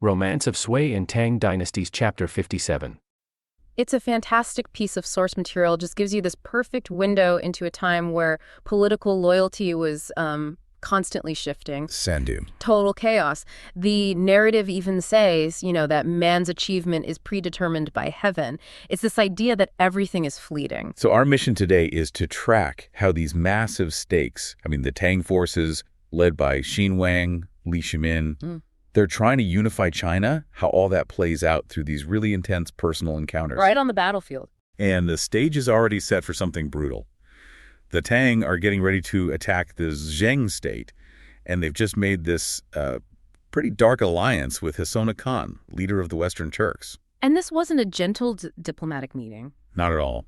Romance of Sui and Tang Dynasties Chapter 57. It's a fantastic piece of source material, just gives you this perfect window into a time where political loyalty was constantly shifting. Sand dune. Total chaos. The narrative even says, that man's achievement is predetermined by heaven. It's this idea that everything is fleeting. So our mission today is to track how these massive stakes, the Tang forces led by Xianniang, Li Shimin, they're trying to unify China, how all that plays out through these really intense personal encounters. Right on the battlefield. And the stage is already set for something brutal. The Tang are getting ready to attack the Zheng state, and they've just made this pretty dark alliance with Xianniang Khan, leader of the Western Turks. And this wasn't a gentle diplomatic meeting. Not at all.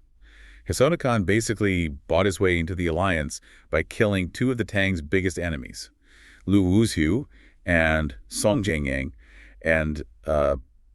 Xianniang Khan basically bought his way into the alliance by killing two of the Tang's biggest enemies, Lu Wuzhu and Song Jianyang, and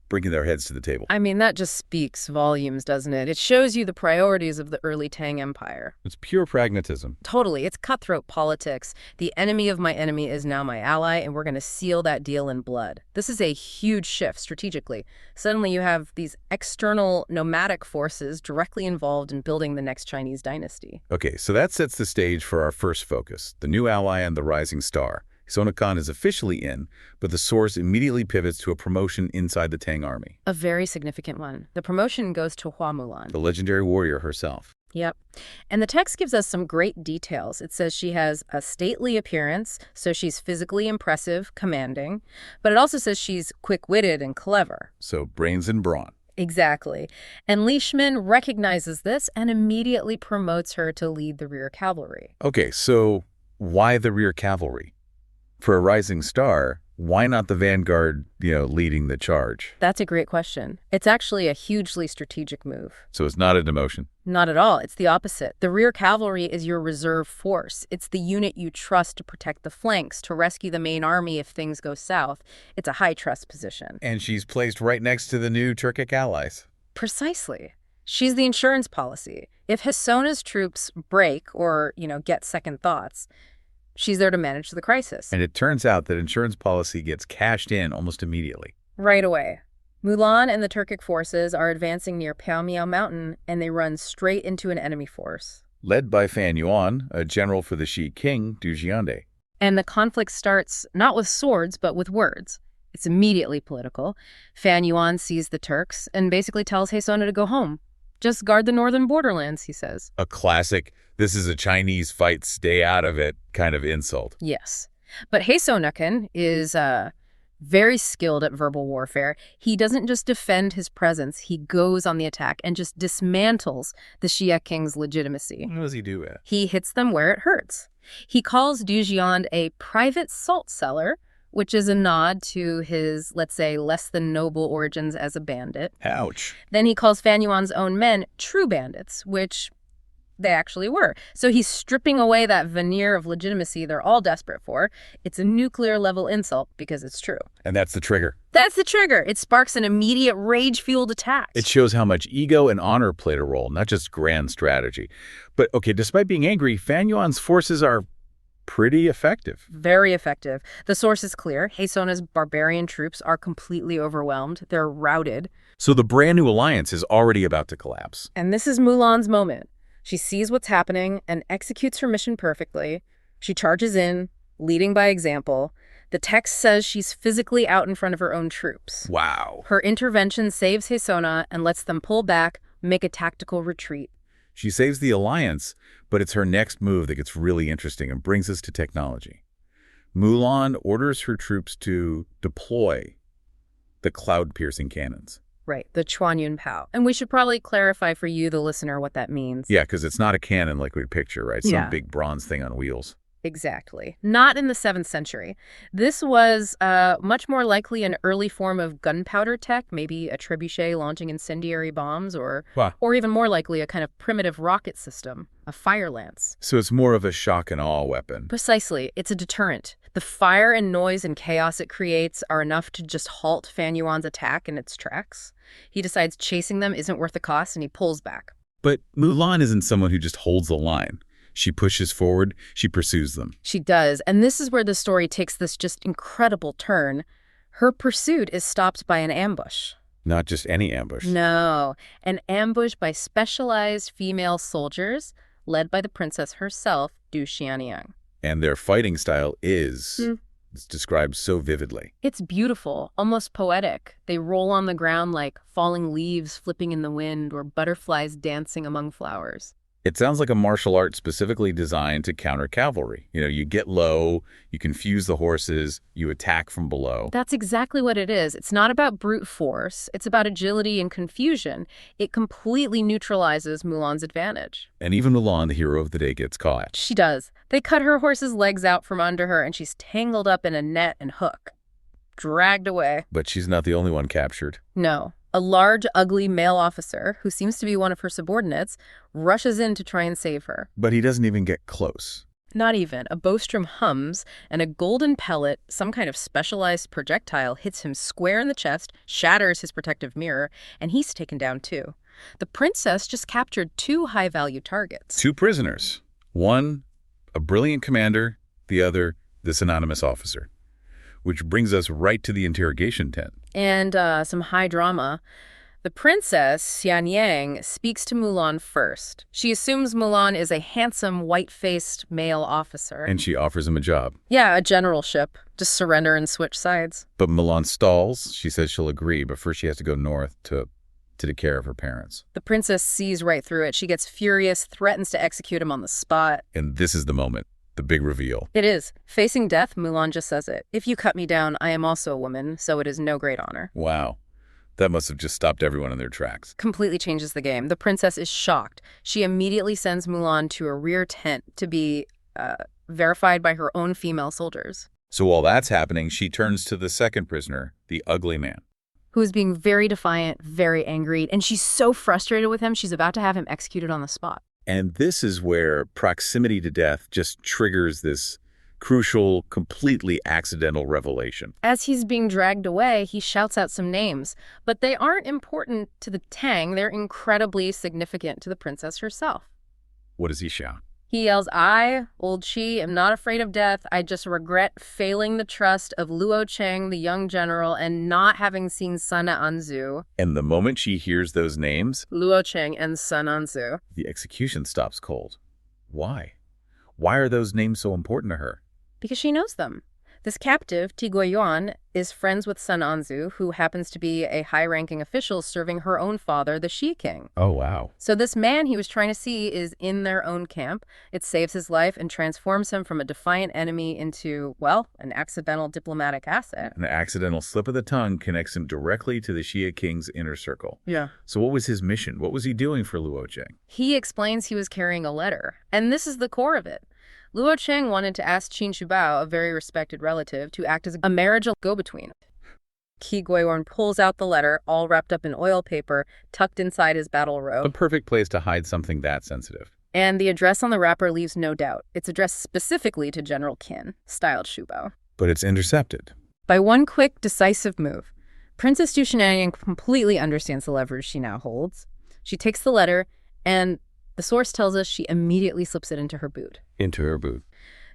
bringing their heads to the table. That just speaks volumes, doesn't it? It shows you the priorities of the early Tang Empire. It's pure pragmatism. Totally. It's cutthroat politics. The enemy of my enemy is now my ally, and we're going to seal that deal in blood. This is a huge shift strategically. Suddenly you have these external nomadic forces directly involved in building the next Chinese dynasty. Okay, so that sets the stage for our first focus, the new ally and the rising star. Xianniang Khan is officially in, but the source immediately pivots to a promotion inside the Tang army. A very significant one. The promotion goes to Hua Mulan. The legendary warrior herself. Yep. And the text gives us some great details. It says she has a stately appearance, so she's physically impressive, commanding. But it also says she's quick-witted and clever. So brains and brawn. Exactly. And Li Shimin recognizes this and immediately promotes her to lead the rear cavalry. Okay, so why the rear cavalry? For a rising star, why not the vanguard, leading the charge? That's a great question. It's actually a hugely strategic move. So it's not a demotion? Not at all. It's the opposite. The rear cavalry is your reserve force. It's the unit you trust to protect the flanks, to rescue the main army if things go south. It's a high-trust position. And she's placed right next to the new Turkic allies. Precisely. She's the insurance policy. If Hassana's troops break or, get second thoughts, she's there to manage the crisis. And it turns out that insurance policy gets cashed in almost immediately. Right away. Mulan and the Turkic forces are advancing near Piaomiao Mountain, and they run straight into an enemy force. Led by Fan Yuan, a general for the Shi king, Du Jiande. And the conflict starts not with swords, but with words. It's immediately political. Fan Yuan sees the Turks and basically tells Hassana to go home. Just guard the northern borderlands, he says. A classic, this is a Chinese fight, stay out of it kind of insult. Yes. But Hassana is very skilled at verbal warfare. He doesn't just defend his presence, he goes on the attack and just dismantles the Xia king's legitimacy. What does he do with? He hits them where it hurts. He calls Du Jiande a private salt seller, which is a nod to his, let's say, less than noble origins as a bandit. Ouch. Then he calls Fan Yuan's own men true bandits, which they actually were. So he's stripping away that veneer of legitimacy they're all desperate for. It's a nuclear-level insult because it's true. And that's the trigger. That's the trigger. It sparks an immediate rage-fueled attack. It shows how much ego and honor played a role, not just grand strategy. But, okay, despite being angry, Fan Yuan's forces are pretty effective. Very effective. The source is clear. Hassana's barbarian troops are completely overwhelmed. They're routed. So the brand new alliance is already about to collapse. And this is Mulan's moment. She sees what's happening and executes her mission perfectly. She charges in, leading by example. The text says she's physically out in front of her own troops. Wow. Her intervention saves Hassana and lets them pull back, make a tactical retreat. She saves the alliance, but it's her next move that gets really interesting and brings us to technology. Mulan orders her troops to deploy the cloud-piercing cannons. Right, the Chuanyun Pao. And we should probably clarify for you, the listener, what that means. Yeah, because it's not a cannon like we'd picture, right? Some Yeah. big bronze thing on wheels. Exactly. Not in the 7th century. This was much more likely an early form of gunpowder tech, maybe a trebuchet launching incendiary bombs, or even more likely a kind of primitive rocket system, a fire lance. So it's more of a shock and awe weapon. Precisely. It's a deterrent. The fire and noise and chaos it creates are enough to just halt Fan Yuan's attack in its tracks. He decides chasing them isn't worth the cost, and he pulls back. But Mulan isn't someone who just holds the line. She pushes forward, she pursues them. She does, and this is where the story takes this just incredible turn. Her pursuit is stopped by an ambush. Not just any ambush. No, an ambush by specialized female soldiers led by the princess herself, Du Xianniang. And their fighting style is it's described so vividly. It's beautiful, almost poetic. They roll on the ground like falling leaves flipping in the wind or butterflies dancing among flowers. It sounds like a martial art specifically designed to counter cavalry. You get low, you confuse the horses, you attack from below. That's exactly what it is. It's not about brute force. It's about agility and confusion. It completely neutralizes Mulan's advantage. And even Mulan, the hero of the day, gets caught. She does. They cut her horse's legs out from under her, and she's tangled up in a net and hook. Dragged away. But she's not the only one captured. No. A large, ugly male officer, who seems to be one of her subordinates, rushes in to try and save her. But he doesn't even get close. Not even. A bowstring hums, and a golden pellet, some kind of specialized projectile, hits him square in the chest, shatters his protective mirror, and he's taken down too. The princess just captured 2 high-value targets. 2 prisoners. One, a brilliant commander. The other, this anonymous officer. Which brings us right to the interrogation tent. And some high drama. The princess, Xianniang, speaks to Mulan first. She assumes Mulan is a handsome, white-faced male officer. And she offers him a job. Yeah, a generalship. Just surrender and switch sides. But Mulan stalls. She says she'll agree, but first she has to go north to take care of her parents. The princess sees right through it. She gets furious, threatens to execute him on the spot. And this is the moment. The big reveal. It is. Facing death, Mulan just says it. If you cut me down, I am also a woman, so it is no great honor. Wow. That must have just stopped everyone in their tracks. Completely changes the game. The princess is shocked. She immediately sends Mulan to a rear tent to be verified by her own female soldiers. So while that's happening, she turns to the second prisoner, the ugly man. Who is being very defiant, very angry, and she's so frustrated with him, she's about to have him executed on the spot. And this is where proximity to death just triggers this crucial, completely accidental revelation. As he's being dragged away, he shouts out some names, but they aren't important to the Tang. They're incredibly significant to the princess herself. What does he shout? He yells, I, old Qi, am not afraid of death. I just regret failing the trust of Luo Cheng, the young general, and not having seen Sun Anzu. And the moment she hears those names, Luo Cheng and Sun Anzu, the execution stops cold. Why? Why are those names so important to her? because she knows them. This captive, Ti Guiyuan, is friends with Sun Anzu, who happens to be a high-ranking official serving her own father, the Shi King. Oh, wow. So this man he was trying to see is in their own camp. It saves his life and transforms him from a defiant enemy into, well, an accidental diplomatic asset. An accidental slip of the tongue connects him directly to the Xia King's inner circle. Yeah. So what was his mission? What was he doing for Luo Cheng? He explains he was carrying a letter, and this is the core of it. Luo Cheng wanted to ask Qin Shubao, a very respected relative, to act as a marriage go-between. Qi Guiyuan pulls out the letter, all wrapped up in oil paper, tucked inside his battle A robe. perfect place to hide something that sensitive. And the address on the wrapper leaves no doubt. It's addressed specifically to General Qin, styled Shubao. But it's intercepted. By one quick, decisive move, Princess Du Xianniang completely understands the leverage she now holds. She takes the letter, and the source tells us she immediately slips it into her boot. Into her boot.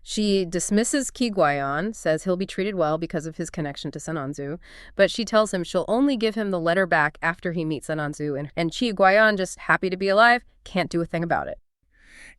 She dismisses Qi Guiyuan, says he'll be treated well because of his connection to Sun Anzu, but she tells him she'll only give him the letter back after he meets Sun Anzu, and Qi Guiyuan, just happy to be alive, can't do a thing about it.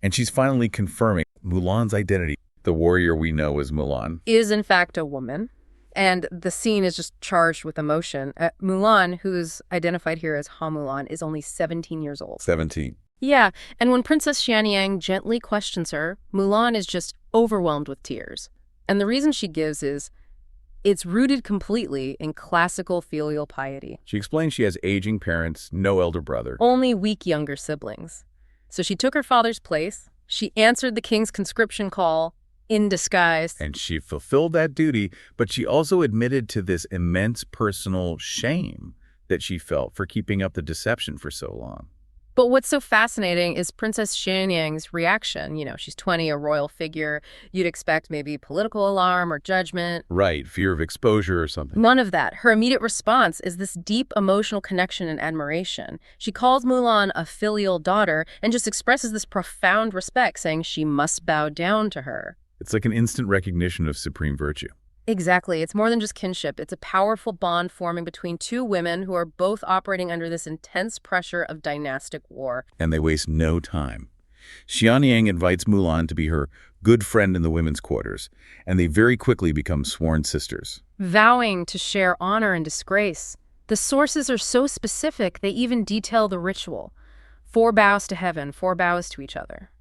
And she's finally confirming Mulan's identity. The warrior we know as Mulan. Is in fact a woman, and the scene is just charged with emotion. Mulan, who's identified here as Ha Mulan, is only 17 years old. 17. Yeah, and when Princess Xianniang gently questions her, Mulan is just overwhelmed with tears. And the reason she gives is, it's rooted completely in classical filial piety. She explains she has aging parents, no elder brother. Only weak younger siblings. So she took her father's place, she answered the king's conscription call in disguise. And she fulfilled that duty, but she also admitted to this immense personal shame that she felt for keeping up the deception for so long. But what's so fascinating is Princess Xianniang's reaction. You know, she's 20, a royal figure. You'd expect maybe political alarm or judgment. Right, fear of exposure or something. None of that. Her immediate response is this deep emotional connection and admiration. She calls Mulan a filial daughter and just expresses this profound respect, saying she must bow down to her. It's like an instant recognition of supreme virtue. Exactly. It's more than just kinship. It's a powerful bond forming between two women who are both operating under this intense pressure of dynastic war. And they waste no time. Xianniang invites Mulan to be her good friend in the women's quarters, and they very quickly become sworn sisters. Vowing to share honor and disgrace. The sources are so specific, they even detail the ritual. 4 bows to heaven, 4 bows to each other.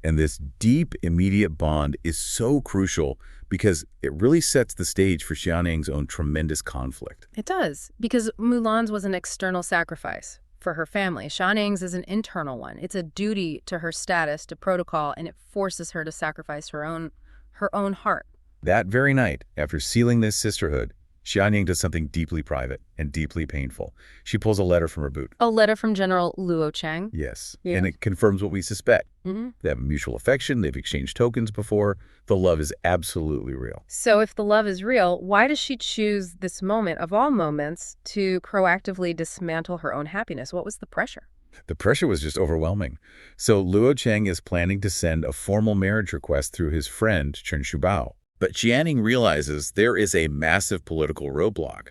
And this deep, immediate bond is so crucial because it really sets the stage for Xianniang's own tremendous conflict. It does, because Mulan's was an external sacrifice for her family. Xianniang's is an internal one. It's a duty to her status, to protocol, and it forces her to sacrifice her own heart. That very night, after sealing this sisterhood, Xianniang does something deeply private and deeply painful. She pulls a letter from her boot. A letter from General Luo Cheng? Yes, and it confirms what we suspect. They have a mutual affection, they've exchanged tokens before. The love is absolutely real. So if the love is real, why does she choose this moment of all moments to proactively dismantle her own happiness? What was the pressure? The pressure was just overwhelming. So Luo Cheng is planning to send a formal marriage request through his friend Chen Shubao. But Xianniang realizes there is a massive political roadblock.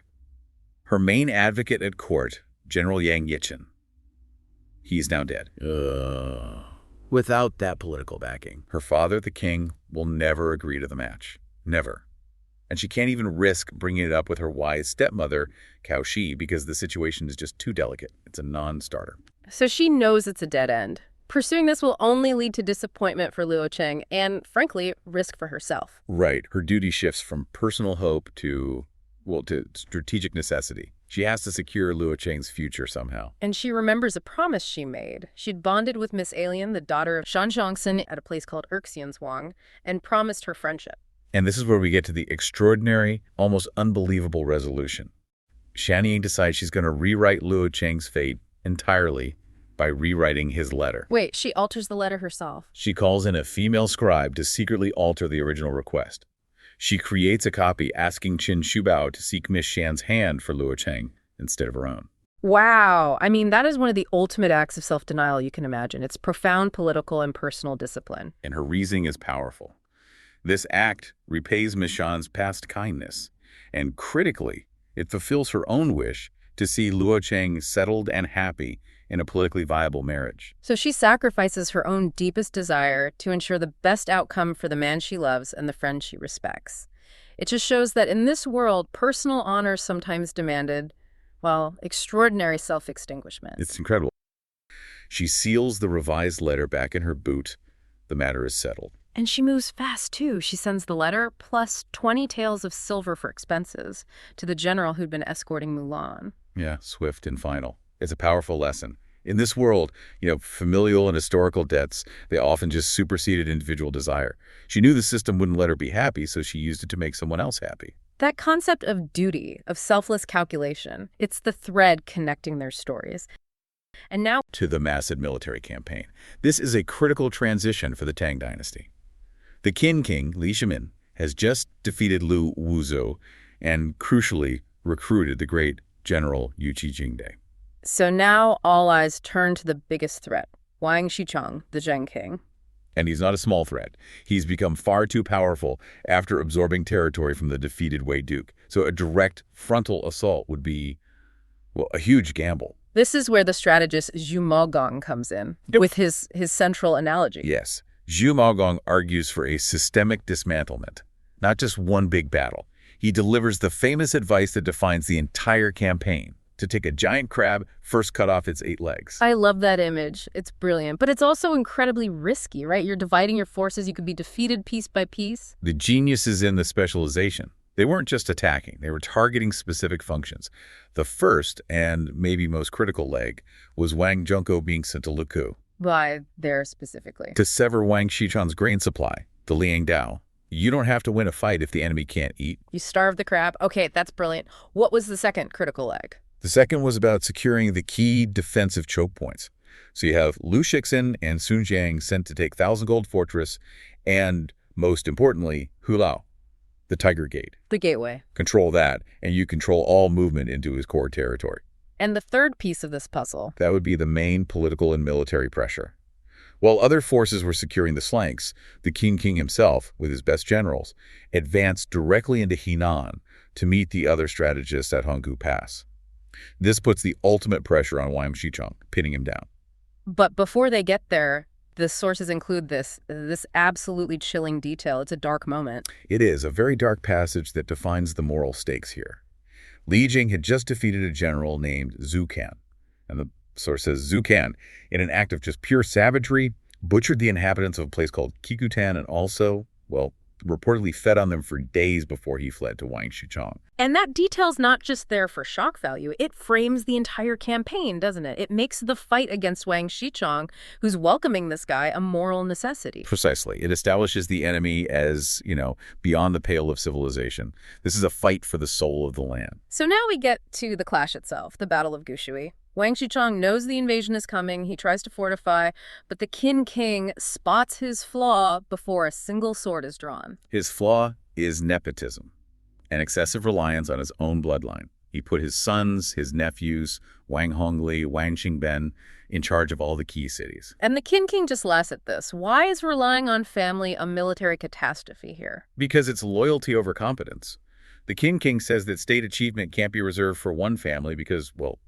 Her main advocate at court, General Yang Yichen, he's now dead. Without that political backing, her father, the king, will never agree to the match. Never. And she can't even risk bringing it up with her wise stepmother, Cao Shi, because the situation is just too delicate. It's a non-starter. So she knows it's a dead end. Pursuing this will only lead to disappointment for Luo Cheng and, frankly, risk for herself. Right. Her duty shifts from personal hope to strategic necessity. She has to secure Luo Cheng's future somehow. And she remembers a promise she made. She'd bonded with Miss Alien, the daughter of Shan Zhongsen, at a place called Xianniang, and promised her friendship. And this is where we get to the extraordinary, almost unbelievable resolution. Xianniang decides she's going to rewrite Luo Cheng's fate entirely by rewriting his letter. Wait, she alters the letter herself? She calls in a female scribe to secretly alter the original request. She creates a copy asking Chen Shubao to seek Miss Shan's hand for Luo Cheng instead of her own. Wow. I mean, that is one of the ultimate acts of self-denial you can imagine. It's profound political and personal discipline. And her reasoning is powerful. This act repays Miss Shan's past kindness, and critically, it fulfills her own wish to see Luo Cheng settled and happy in a politically viable marriage. So she sacrifices her own deepest desire to ensure the best outcome for the man she loves and the friend she respects. It just shows that in this world, personal honor sometimes demanded, well, extraordinary self-extinguishment. It's incredible. She seals the revised letter back in her boot. The matter is settled. And she moves fast, too. She sends the letter plus 20 taels of silver for expenses to the general who'd been escorting Mulan. Yeah, swift and final. It's a powerful lesson. In this world, familial and historical debts, they often just superseded individual desire. She knew the system wouldn't let her be happy, so she used it to make someone else happy. That concept of duty, of selfless calculation, it's the thread connecting their stories. And now to the massive military campaign. This is a critical transition for the Tang dynasty. The Qin king, Li Shimin, has just defeated Lu Wuzhou and, crucially, recruited the great general Yu Qijingde. So now all eyes turn to the biggest threat, Wang Shicheng, the Zheng king. And he's not a small threat. He's become far too powerful after absorbing territory from the defeated Wei Duke. So a direct frontal assault would be, well, a huge gamble. This is where the strategist Zhu Maogong comes in, with his central analogy. Yes. Zhu Maogong argues for a systemic dismantlement, not just one big battle. He delivers the famous advice that defines the entire campaign: to take a giant crab, first cut off its 8 legs. I love that image. It's brilliant. But it's also incredibly risky, right? You're dividing your forces. You could be defeated piece by piece. The genius is in the specialization. They weren't just attacking. They were targeting specific functions. The first, and maybe most critical leg, was Wang Zhongkou being sent to Lukou. Why there specifically? To sever Wang Shichang's grain supply, the Liang Dao. You don't have to win a fight if the enemy can't eat. You starve the crab. Okay, that's brilliant. What was the second critical leg? The second was about securing the key defensive choke points. So you have Lu Shixin and Sun Jiang sent to take Thousand Gold Fortress, and, most importantly, Hulao, the Tiger Gate. The gateway. Control that, and you control all movement into his core territory. And the third piece of this puzzle? That would be the main political and military pressure. While other forces were securing the flanks, the King himself, with his best generals, advanced directly into Henan to meet the other strategists at Honggu Pass. This puts the ultimate pressure on Wang Shichong, pinning him down. But before they get there, the sources include this absolutely chilling detail. It's a dark moment. It is a very dark passage that defines the moral stakes here. Li Jing had just defeated a general named Zhu Can, and the source says Zhu Can, in an act of just pure savagery, butchered the inhabitants of a place called Kikutan and also, well, reportedly fed on them for days before he fled to Wang Shichong. And that detail's not just there for shock value. It frames the entire campaign, doesn't it? It makes the fight against Wang Shichong, who's welcoming this guy, a moral necessity. Precisely. It establishes the enemy as, beyond the pale of civilization. This is a fight for the soul of the land. So now we get to the clash itself, the Battle of Gushui. Wang Shichong knows the invasion is coming. He tries to fortify, but the King spots his flaw before a single sword is drawn. His flaw is nepotism, an excessive reliance on his own bloodline. He put his sons, his nephews, Wang Hongli, Wang Qingben, in charge of all the key cities. And the King just laughs at this. Why is relying on family a military catastrophe here? Because it's loyalty over competence. The King says that state achievement can't be reserved for one family because, well,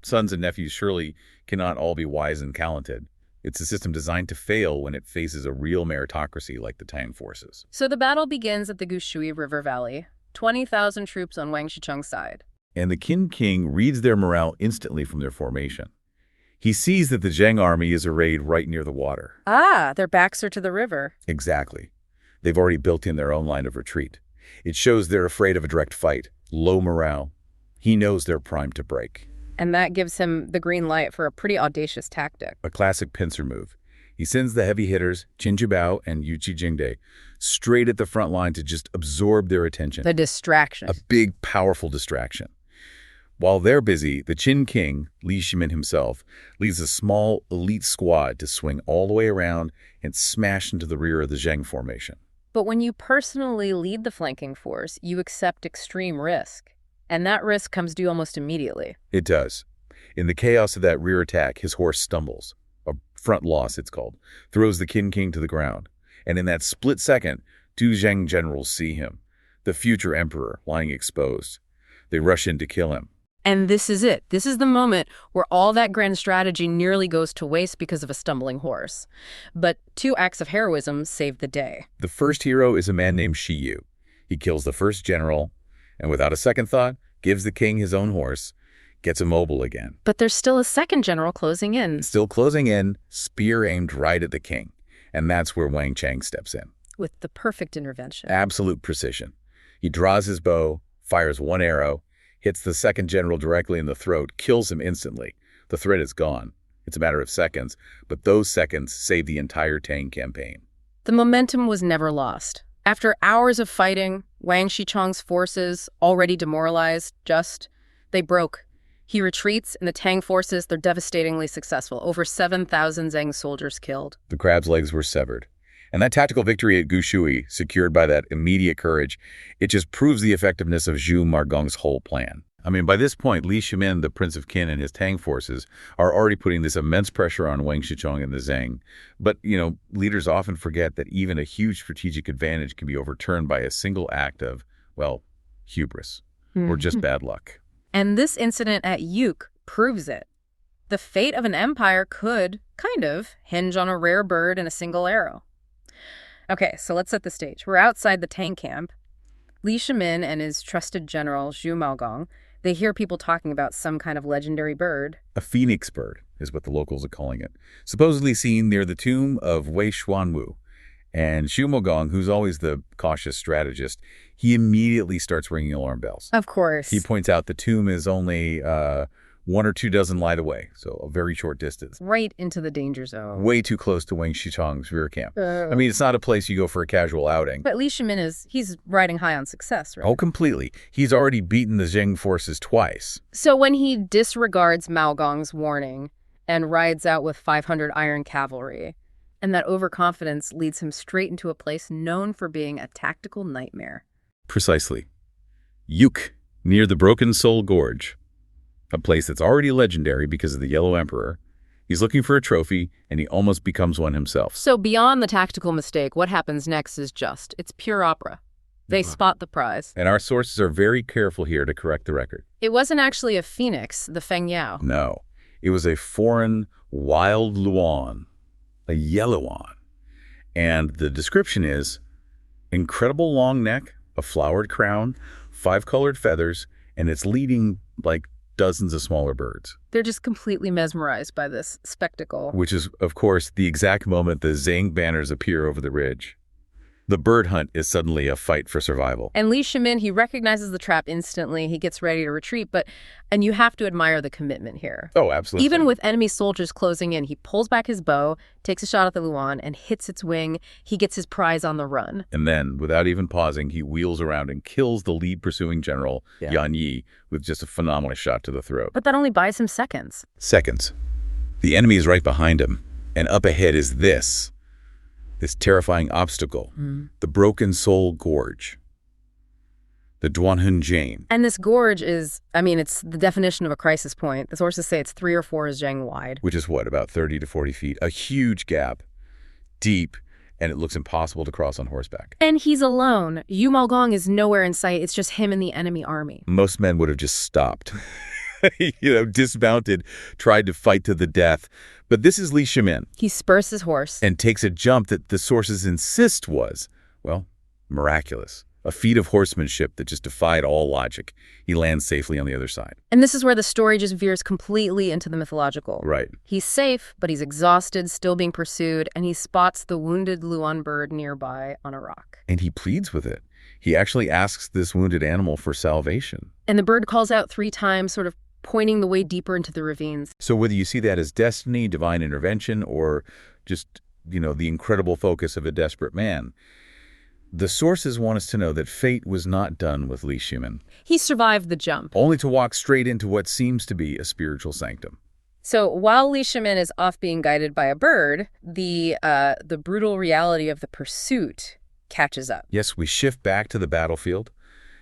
sons and nephews surely cannot all be wise and talented. It's a system designed to fail when it faces a real meritocracy like the Tang forces. So the battle begins at the Gushui River Valley. 20,000 troops on Wang Shichong's side. And the King reads their morale instantly from their formation. He sees that the Zheng army is arrayed right near the water. Ah, their backs are to the river. Exactly. They've already built in their own line of retreat. It shows they're afraid of a direct fight, low morale. He knows they're primed to break. And that gives him the green light for a pretty audacious tactic. A classic pincer move. He sends the heavy hitters, Qin Jibao and Yuqi Jingde, straight at the front line to just absorb their attention. The distraction. A big, powerful distraction. While they're busy, the Qin King, Li Shimin himself, leads a small elite squad to swing all the way around and smash into the rear of the Zheng formation. But when you personally lead the flanking force, you accept extreme risk. And that risk comes due almost immediately. It does. In the chaos of that rear attack, his horse stumbles. A front loss, it's called. Throws the Qin King to the ground. And in that split second, two Zheng generals see him, the future emperor, lying exposed. They rush in to kill him. And this is it. This is the moment where all that grand strategy nearly goes to waste because of a stumbling horse. But 2 acts of heroism save the day. The first hero is a man named Shi Yu. He kills the first general, and without a second thought, gives the king his own horse, gets immobile again. But there's still a second general closing in. Still closing in, spear aimed right at the king. And that's where Wang Chang steps in. With the perfect intervention. Absolute precision. He draws his bow, fires one arrow, hits the second general directly in the throat, kills him instantly. The threat is gone. It's a matter of seconds, but those seconds save the entire Tang campaign. The momentum was never lost. After hours of fighting, Wang Shichong's forces, already demoralized, they broke. He retreats, and the Tang forces, they're devastatingly successful. Over 7,000 Zheng soldiers killed. The crab's legs were severed. And that tactical victory at Gushui, secured by that immediate courage, it just proves the effectiveness of Zhu Margong's whole plan. I mean, by this point, Li Shimin, the Prince of Qin, and his Tang forces are already putting this immense pressure on Wang Shichong and the Zheng. But, leaders often forget that even a huge strategic advantage can be overturned by a single act of, well, hubris, or just bad luck. And this incident at Yuk proves it. The fate of an empire could, kind of, hinge on a rare bird and a single arrow. Okay, so let's set the stage. We're outside the Tang camp. Li Shimin and his trusted general, Zhu Maogong, they hear people talking about some kind of legendary bird. A phoenix bird is what the locals are calling it, supposedly seen near the tomb of Wei Xuanwu. And Zhu Maogong, who's always the cautious strategist, he immediately starts ringing alarm bells. Of course. He points out the tomb is only 1 or 2 dozen light away, so a very short distance. Right into the danger zone. Way too close to Wang Shichong's rear camp. I mean, it's not a place you go for a casual outing. But Li Shimin he's riding high on success, right? Oh, completely. He's already beaten the Zheng forces twice. So when he disregards Maogong's warning and rides out with 500 iron cavalry, and that overconfidence leads him straight into a place known for being a tactical nightmare. Precisely. Yuk, near the Broken Soul Gorge. A place that's already legendary because of the Yellow Emperor, He's looking for a trophy, and he almost becomes one himself. So beyond the tactical mistake, what happens next is it's pure opera. They spot the prize. And our sources are very careful here to correct the record. It wasn't actually a phoenix, the Feng Yao. No, it was a foreign wild luan, a yellow one. And the description is incredible long neck, a flowered crown, 5 colored feathers, and it's leading like dozens of smaller birds. They're just completely mesmerized by this spectacle. Which is, of course, the exact moment the Zhang banners appear over the ridge. The bird hunt is suddenly a fight for survival. And Li Shimin, he recognizes the trap instantly. He gets ready to retreat, and you have to admire the commitment here. Oh, absolutely. Even with enemy soldiers closing in, he pulls back his bow, takes a shot at the Luan, and hits its wing. He gets his prize on the run. And then, without even pausing, he wheels around and kills the lead pursuing general, Xianniang, with just a phenomenal shot to the throat. But that only buys him seconds. Seconds. The enemy is right behind him, and up ahead is this terrifying obstacle, the Broken Soul Gorge, the Duanhun Jane. And this gorge is, it's the definition of a crisis point. The sources say it's 3 or 4 zhang wide. Which is what, about 30 to 40 feet? A huge gap, deep, and it looks impossible to cross on horseback. And he's alone. Yu Maogong is nowhere in sight. It's just him and the enemy army. Most men would have just stopped. Dismounted, tried to fight to the death. But this is Li Shimin. He spurs his horse. And takes a jump that the sources insist was, miraculous. A feat of horsemanship that just defied all logic. He lands safely on the other side. And this is where the story just veers completely into the mythological. Right. He's safe, but he's exhausted, still being pursued, and he spots the wounded Luan bird nearby on a rock. And he pleads with it. He actually asks this wounded animal for salvation. And the bird calls out 3 times, sort of pointing the way deeper into the ravines. So whether you see that as destiny, divine intervention, or just, the incredible focus of a desperate man, the sources want us to know that fate was not done with Li Shimin. He survived the jump. Only to walk straight into what seems to be a spiritual sanctum. So while Li Shimin is off being guided by a bird, the brutal reality of the pursuit catches up. Yes, we shift back to the battlefield.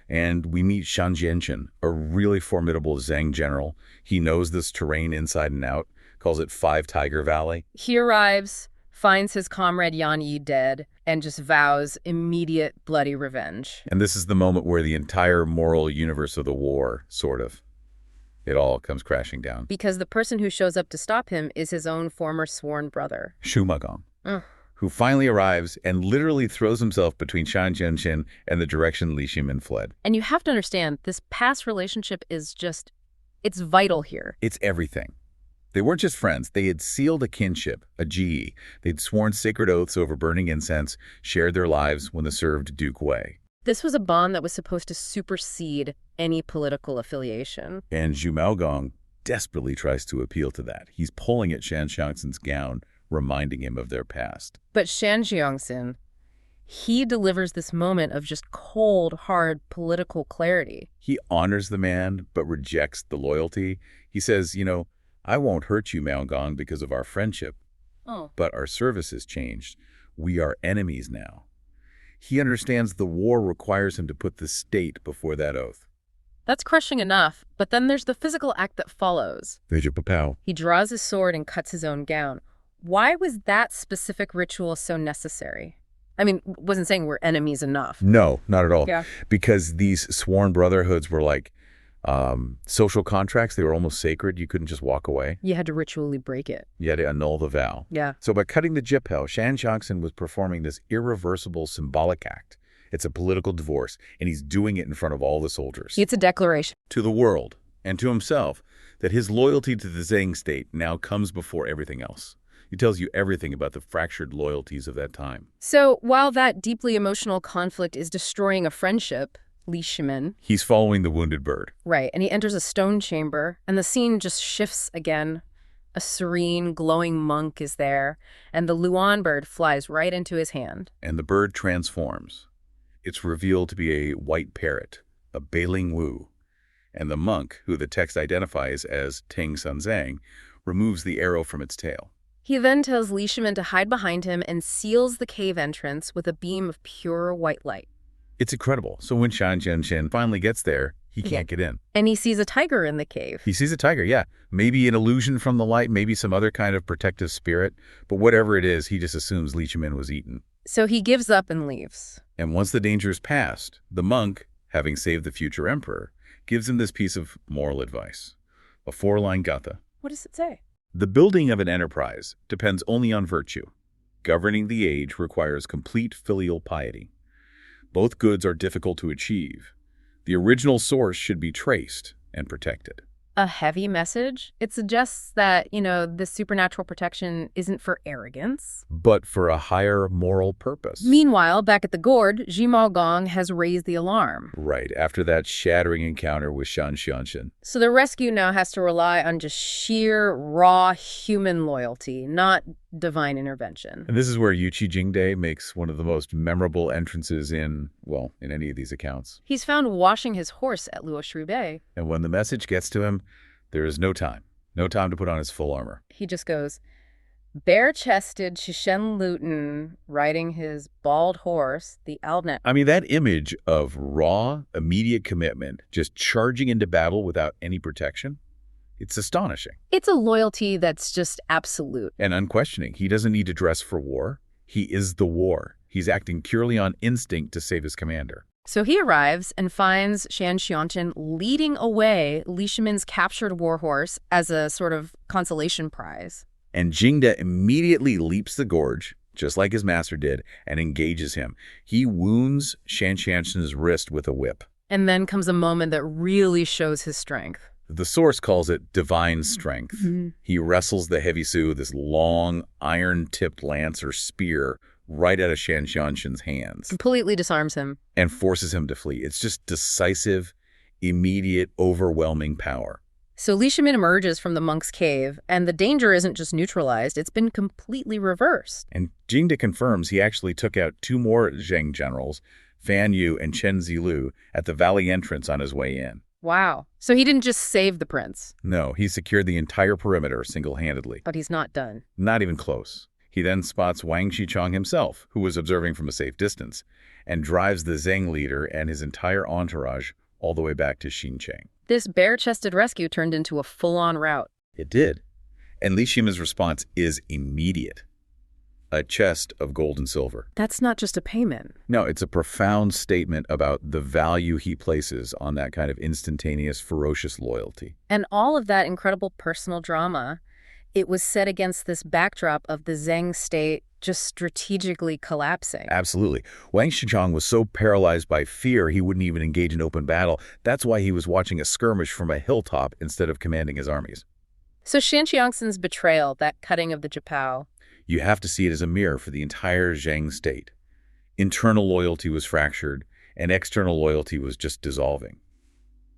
And we meet Xianniang, a really formidable Zhang general. He knows this terrain inside and out, calls it 5 Tiger Valley. He arrives, finds his comrade Yan Yi dead, and just vows immediate bloody revenge. And this is the moment where the entire moral universe of the war, it all comes crashing down. Because the person who shows up to stop him is his own former sworn brother. Xu Magong. Who finally arrives and literally throws himself between Xianniang and the direction Li Shimin fled. And you have to understand, this past relationship is it's vital here. It's everything. They weren't just friends. They had sealed a kinship, a ji. They'd sworn sacred oaths over burning incense, shared their lives when the served Duke Wei. This was a bond that was supposed to supersede any political affiliation. And Zhu Maogong desperately tries to appeal to that. He's pulling at Shan Xiangxin's gown, reminding him of their past. But Shan Xiangxin, he delivers this moment of just cold, hard political clarity. He honors the man, but rejects the loyalty. He says, I won't hurt you, Maogong, because of our friendship. But our service has changed. We are enemies now. He understands the war requires him to put the state before that oath. That's crushing enough, but then there's the physical act that follows. He draws his sword and cuts his own gown. Why was that specific ritual so necessary? Wasn't saying we're enemies enough. No, not at all. Yeah. Because these sworn brotherhoods were like social contracts. They were almost sacred. You couldn't just walk away. You had to ritually break it. You had to annul the vow. Yeah. So by cutting the jippel, Shan Xiangxin was performing this irreversible symbolic act. It's a political divorce, and he's doing it in front of all the soldiers. It's a declaration. To the world, and to himself, that his loyalty to the Zhang state now comes before everything else. He tells you everything about the fractured loyalties of that time. So while that deeply emotional conflict is destroying a friendship, Li Shimin, he's following the wounded bird. Right, and he enters a stone chamber, and the scene just shifts again. A serene, glowing monk is there, and the Luan bird flies right into his hand. And the bird transforms. It's revealed to be a white parrot, a Beiling Wu. And the monk, who the text identifies as Ting Sanzang, removes the arrow from its tail. He then tells Li Shimin to hide behind him and seals the cave entrance with a beam of pure white light. It's incredible. So when Xianniang finally gets there, He can't get in. And he sees a tiger in the cave. He sees a tiger, yeah. Maybe an illusion from the light, maybe some other kind of protective spirit. But whatever it is, he just assumes Li Shimin was eaten. So he gives up and leaves. And once the danger is past, the monk, having saved the future emperor, gives him this piece of moral advice. A 4-line gatha. What does it say? The building of an enterprise depends only on virtue. Governing the age requires complete filial piety. Both goods are difficult to achieve. The original source should be traced and protected. A heavy message? It suggests that, this supernatural protection isn't for arrogance. But for a higher moral purpose. Meanwhile, back at the gourd, Zhimao Gong has raised the alarm. Right, after that shattering encounter with Xianniang. So the rescue now has to rely on just sheer, raw human loyalty, not divine intervention. And this is where Yuqi Jingde makes one of the most memorable entrances in any of these accounts. He's found washing his horse at Luoshru Bay. And when the message gets to him, there is no time to put on his full armor. He just goes, bare-chested Shishen Luton riding his bald horse, the Alnet. I mean, that image of raw, immediate commitment, just charging into battle without any protection, it's astonishing. It's a loyalty that's just absolute. And unquestioning. He doesn't need to dress for war. He is the war. He's acting purely on instinct to save his commander. So he arrives and finds Xianniang leading away Li Shimin's captured warhorse as a sort of consolation prize. And Jingde immediately leaps the gorge, just like his master did, and engages him. He wounds Xianniang's wrist with a whip. And then comes a moment that really shows his strength. The source calls it divine strength. Mm-hmm. He wrestles the heavy Su, this long, iron-tipped lance or spear, right out of Xianniang's hands. Completely disarms him. And forces him to flee. It's just decisive, immediate, overwhelming power. So Li Shimin emerges from the monk's cave, and the danger isn't just neutralized, it's been completely reversed. And Jingde confirms he actually took out 2 more Zheng generals, Fan Yu and Chen Zilu, at the valley entrance on his way in. Wow. So he didn't just save the prince. No, he secured the entire perimeter single-handedly. But he's not done. Not even close. He then spots Wang Xichong himself, who was observing from a safe distance, and drives the Zheng leader and his entire entourage all the way back to Xinqiang. This bare-chested rescue turned into a full-on rout. It did. And Li Shimin's response is immediate. A chest of gold and silver. That's not just a payment. No, it's a profound statement about the value he places on that kind of instantaneous, ferocious loyalty. And all of that incredible personal drama, it was set against this backdrop of the Zheng state just strategically collapsing. Absolutely. Wang Xichong was so paralyzed by fear he wouldn't even engage in open battle. That's why he was watching a skirmish from a hilltop instead of commanding his armies. So Xianniang's betrayal, that cutting of the Japao, you have to see it as a mirror for the entire Zheng state. Internal loyalty was fractured, and external loyalty was just dissolving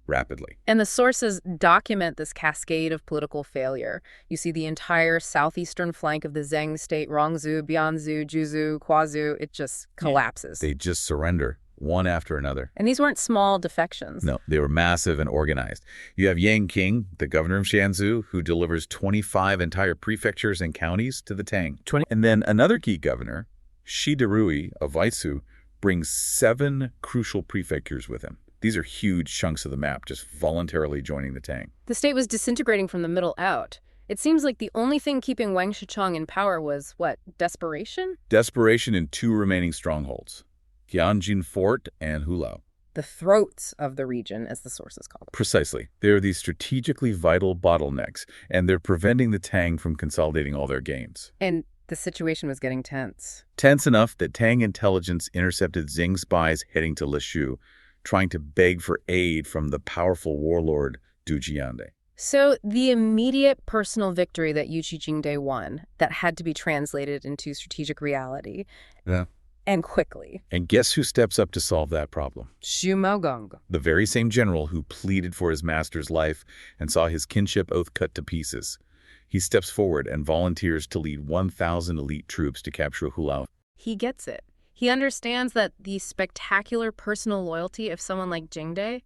rapidly. And the sources document this cascade of political failure. You see the entire southeastern flank of the Zheng state, Rongzhou, Bianzhou, Juzhou, Huazhou, it just collapses. They just surrender, one after another. And these weren't small defections. No, they were massive and organized. You have Yang King, the governor of Shanzhou, who delivers 25 entire prefectures and counties to the Tang. And then another key governor, Shi Derui of Weisu, brings 7 crucial prefectures with him. These are huge chunks of the map, just voluntarily joining the Tang. The state was disintegrating from the middle out. It seems like the only thing keeping Wang Xichong in power was, desperation? Desperation in 2 remaining strongholds, Tianjin Fort and Hulao. The throats of the region, as the sources call them. Precisely. They are these strategically vital bottlenecks, and they're preventing the Tang from consolidating all their gains. And the situation was getting tense. Tense enough that Tang intelligence intercepted Zheng spies heading to Lishu, trying to beg for aid from the powerful warlord Du Jiande. So the immediate personal victory that Yuqi Jingde won, that had to be translated into strategic reality. Yeah. And quickly. And guess who steps up to solve that problem? Zhimao Gong. The very same general who pleaded for his master's life and saw his kinship oath cut to pieces. He steps forward and volunteers to lead 1,000 elite troops to capture Hulao. He gets it. He understands that the spectacular personal loyalty of someone like Jingde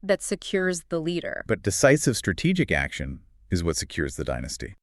that secures the leader. But decisive strategic action is what secures the dynasty.